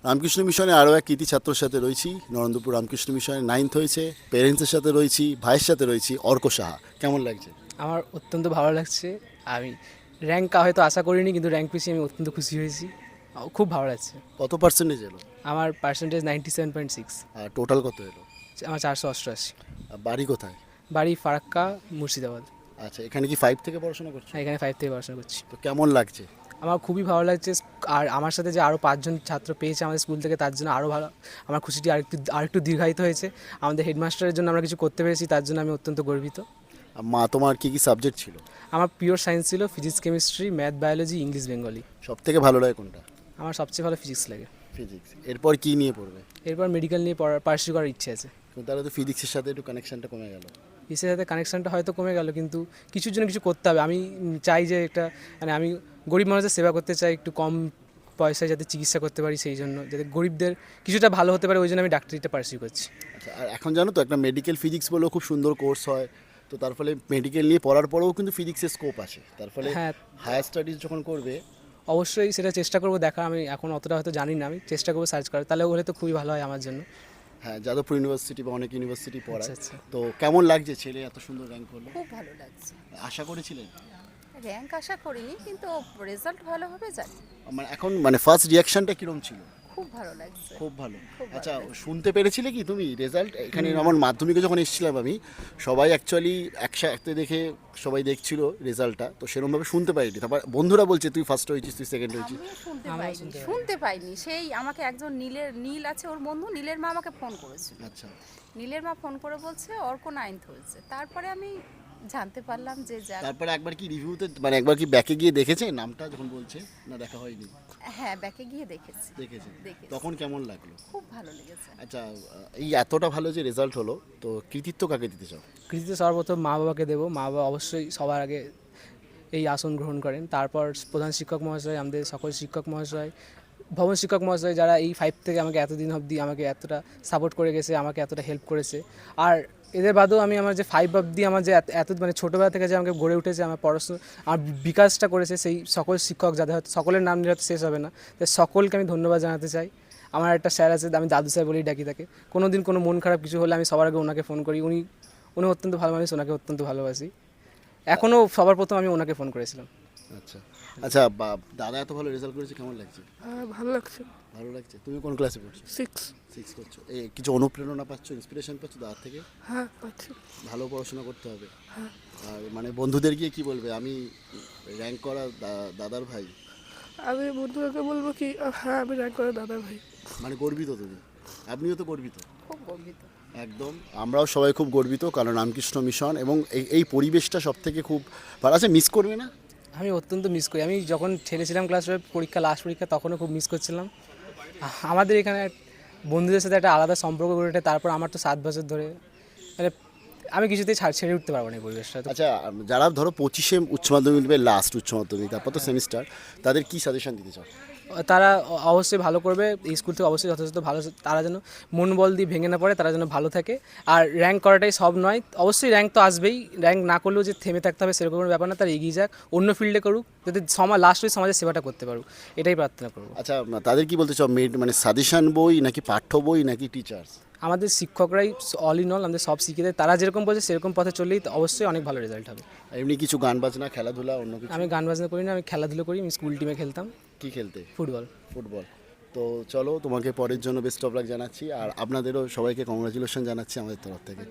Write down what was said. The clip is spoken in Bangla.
রামকৃষ্ণ মিশনে আরও এক কৃতি ছাত্রর সাথে রয়েছি। নরেন্দ্রপুর রামকৃষ্ণ মিশনে 9th হয়েছে, পেরেন্টসের সাথে রয়েছি, ভাইয়ের সাথে রয়েছি। অর্ক সাহা, কেমন লাগছে? আমার অত্যন্ত ভালো লাগছে। আমি র্যাঙ্ক হয়তো আশা করিনি, কিন্তু র্যাঙ্ক পেয়েছি আমি অত্যন্ত খুশি হয়েছি। খুব ভালো লাগছে। কত পার্সেন্টেজ এলো? আমার পার্সেন্টেজ 97.6। আর টোটাল কত এলো? আমার 488। আর বাড়ি কোথায়? বাড়ি ফারাক্কা, মুর্শিদাবাদ। আচ্ছা, এখানে কি 5 থেকে পড়াশোনা করছো? হ্যাঁ, এখানে 5 থেকে পড়াশোনা করছি। তো কেমন লাগছে? আমার খুবই ভালো লাগছে। আর আমার সাথে যে আরও 5জন ছাত্র পেয়েছে আমাদের স্কুল থেকে, তার জন্য আরও ভালো, আমার খুশিটি আরেকটু দীর্ঘায়িত হয়েছে। আমাদের হেডমাস্টারের জন্য আমরা কিছু করতে পেরেছি, তার জন্য আমি অত্যন্ত গর্বিত। আর মা, তোমার কি কি সাবজেক্ট ছিল? আমার পিওর সায়েন্স ছিল, physics, chemistry, math, biology, English, Bengali. সব থেকে ভালো লাগে কোনটা? আমার সবচেয়ে ভালো ফিজিক্স লাগে। ফিজিক্স। এরপর কি নিয়ে পড়বে? এরপর মেডিকেল নিয়ে পার্সিউ করার ইচ্ছে আছে। কিন্তু তাহলে তো ফিজিক্সের সাথে একটু কানেকশনটা কমে গেল। ফিজিক্সের সাথে কানেকশনটা হয়তো কমে গেল, কিন্তু কিছুর জন্য কিছু করতে হবে। আমি চাই যে একটা, মানে আমি গরিব মানুষের সেবা করতে চাই, একটু কম পয়সায় যাতে চিকিৎসা করতে পারি, সেই জন্য যাতে গরিবদের কিছুটা ভালো হতে পারে, ওই জন্য আমি ডাক্তারিটা পার্সিউ করছি। আচ্ছা, আর এখন জানো তো একটা মেডিকেল ফিজিক্স বলেও খুব সুন্দর কোর্স হয়। তো তার ফলে মেডিকেল নিয়ে পড়ার পরেও কিন্তু ফিজিক্সের স্কোপ আছে। তার ফলে হ্যাঁ, হায়ার স্টাডিজ যখন করবে। অবশ্যই সেটা চেষ্টা করবো দেখা। আমি এখন অতটা হয়তো জানি না, আমি চেষ্টা করবো সার্চ করার, তাহলে হলে তো খুবই ভালো হয় আমার জন্য। হ্যাঁ, যাদবপুর ইউনিভার্সিটি বা অনেক ইউনিভার্সিটি আচ্ছা পড়ায়। আচ্ছা। তো কেমন লাগছে ছেলে এত সুন্দর র্যাঙ্ক করলো? খুব ভালো লাগছে। আশা করেছিলেন? র্যাঙ্ক আশা করিনি, কিন্তু রেজাল্ট ভালো হবে জানি। মানে এখন মানে ফার্স্ট রিয়াকশনটা কিরকম ছিল? খুব ভালো লাগছে। খুব ভালো। খুব ভালো আচ্ছা, লাগছে। শুনতে পেরেছিলে কি তুমি রেজাল্ট? এখানে আমার মাধ্যমিকে যখন এসেছিলাম আমি, সবাই অ্যাকচুয়ালি একসাথে দেখে সবাই দেখছিল রেজাল্টটা, তো সেরকমভাবে শুনতে পাইনি। তারপর বন্ধুরা বলছে তুই ফার্স্ট হয়েছিস, তুই সেকেন্ড হয়েছিস। আমিও শুনতে আমিও পাইনি, শুনতে শুনতে পাইনি। সেই আমাকে একজন নীল আছে ওর বন্ধু, নীলের মা আমাকে ফোন করেছিল। আচ্ছা, নীলের মা ফোন করে বলছে অর্ক 9th হয়েছে। তারপরে আমি জানতে পারলাম যে যাক। তারপরে একবার কি রিভিউতে মানে একবার কি ব্যাকে গিয়ে দেখেছে নামটা যখন বলছে, না দেখা হয়নি? হ্যাঁ, ব্যাকে গিয়ে দেখেছি। দেখেছে। দেখেছি। তখন কেমন লাগলো? খুব ভালো লেগেছে। আচ্ছা, এই এতটা ভালো যে রেজাল্ট হলো, তো কৃতিত্ব কাকে দিতে চাও? কৃতিত্ব সর্বপ্রথম মা বাবাকে দেবো। মা বাবা অবশ্যই সবার আগে এই আসন গ্রহণ করেন। তারপর প্রধান শিক্ষক মহাশয়, আমাদের সকল শিক্ষক মহাশয়, ভবন শিক্ষক মহাশয়, যারা এই 5 থেকে আমাকে এতদিন অবধি আমাকে এতটা সাপোর্ট করে গেছে, আমাকে এতটা হেল্প করেছে। আর এদের বাদেও আমি আমার যে 5 অবধি আমার যে এত মানে ছোটোবেলা থেকে যে আমাকে গড়ে উঠেছে, আমার পড়াশোনা, আমার বিকাশটা করেছে, সেই সকল শিক্ষক, যাদের হয়তো সকলের নাম নিলে হয়তো শেষ হবে না, তাই সকলকে আমি ধন্যবাদ জানাতে চাই। আমার একটা স্যার আছে, আমি দাদু স্যার বলেই ডাকি তাকে। কোনো দিন কোনো মন খারাপ কিছু হলে আমি সবার আগে ওনাকে ফোন করি। উনি অত্যন্ত ভালো মানুষ, ওনাকে অত্যন্ত ভালোবাসি। এখনও সবার প্রথম আমি ওনাকে ফোন করেছিলাম। আচ্ছা আচ্ছা, দাদা এত ভালো রেজাল্ট করেছে, কেমন লাগছে? হ্যাঁ, ভালো লাগছে। ভালো লাগছে। তুমি কোন ক্লাসে পড়ছো? 6। 6 করছো। কিছু অনুপ্রেরণা পাচ্ছ, ইন্সপিরেশন পাচ্ছ দাদার থেকে? হ্যাঁ, পাচ্ছি। ভালো পড়াশোনা করতে হবে। আর মানে বন্ধুদের গিয়ে কি বলবে, আমি র্যাঙ্ক করা দাদার ভাই? আমি বন্ধুদেরকে বলবো কি, হ্যাঁ আমি র্যাঙ্ক করে দাদা ভাই। মানে গর্বিত তুমি? আপনিও তো গর্বিত? খুব গর্বিত। একদম, আমরাও সবাই খুব গর্বিত, কারণ রামকৃষ্ণ মিশন এবং এই পরিবেশটা সব থেকে খুব ভালো আছে। মিস করবে না? আমি অত্যন্ত মিস করি। আমি যখন ছেড়েছিলাম ক্লাস 12 পরীক্ষা, লাস্ট পরীক্ষা, তখনও খুব মিস করছিলাম। আমাদের এখানে বন্ধুদের সাথে একটা আলাদা সম্পর্ক গড়ে ওঠে। তারপর আমার তো 7 বছর ধরে, মানে আমি কিছুতেই ছেড়ে উঠতে পারবো না এই পরিবেশটা। তো আচ্ছা, যারা ধরো 25-এ উচ্চ মাধ্যমিক দেবে, লাস্ট উচ্চ মাধ্যমিক, তারপর তো সেমিস্টার, তাদের কি সাজেশন দিতে চাও? তারা অবশ্যই ভালো করবে। এই স্কুল থেকে অবশ্যই যথেষ্ট ভালো, তারা যেন মন বল দিয়ে ভেঙে না পড়ে, তারা যেন ভালো থাকে। আর র্যাঙ্ক করাটাই সব নয়, অবশ্যই র্যাঙ্ক তো আসবেই। র্যাঙ্ক না করলেও যে থেমে থাকতে হবে সেরকম কোনো ব্যাপার না, তারা এগিয়ে যাক, অন্য ফিল্ডে করুক, যাতে লাস্ট ওই সমাজের সেবাটা করতে পারুক, এটাই প্রার্থনা করবো। আচ্ছা, তাদের কি বলতে চাও? মানে সাজেশন বই নাকি পাঠ্য বই নাকি টিচার্স? আমাদের শিক্ষকরাই অল ইন অল, আমাদের সব শিখিয়ে দেয়। তারা যেরকম বলছে সেরকম পথে চললেই তো অবশ্যই অনেক ভালো রেজাল্ট হবে। এমনি কিছু গান বাজনা, খেলাধুলা, অন্য কিছু? আমি গান বাজনা করি না, আমি খেলাধুলো করি। আমি স্কুল টিমে খেলতাম কি খেলতে? ফুটবল। ফুটবল। তো চলো, তোমাকে পরের জন্য বেস্ট অফ লাক জানাচ্ছি, আর আপনাদেরও সবাইকে কংগ্রাচুলেশন জানাচ্ছি আমাদের তরফ থেকে।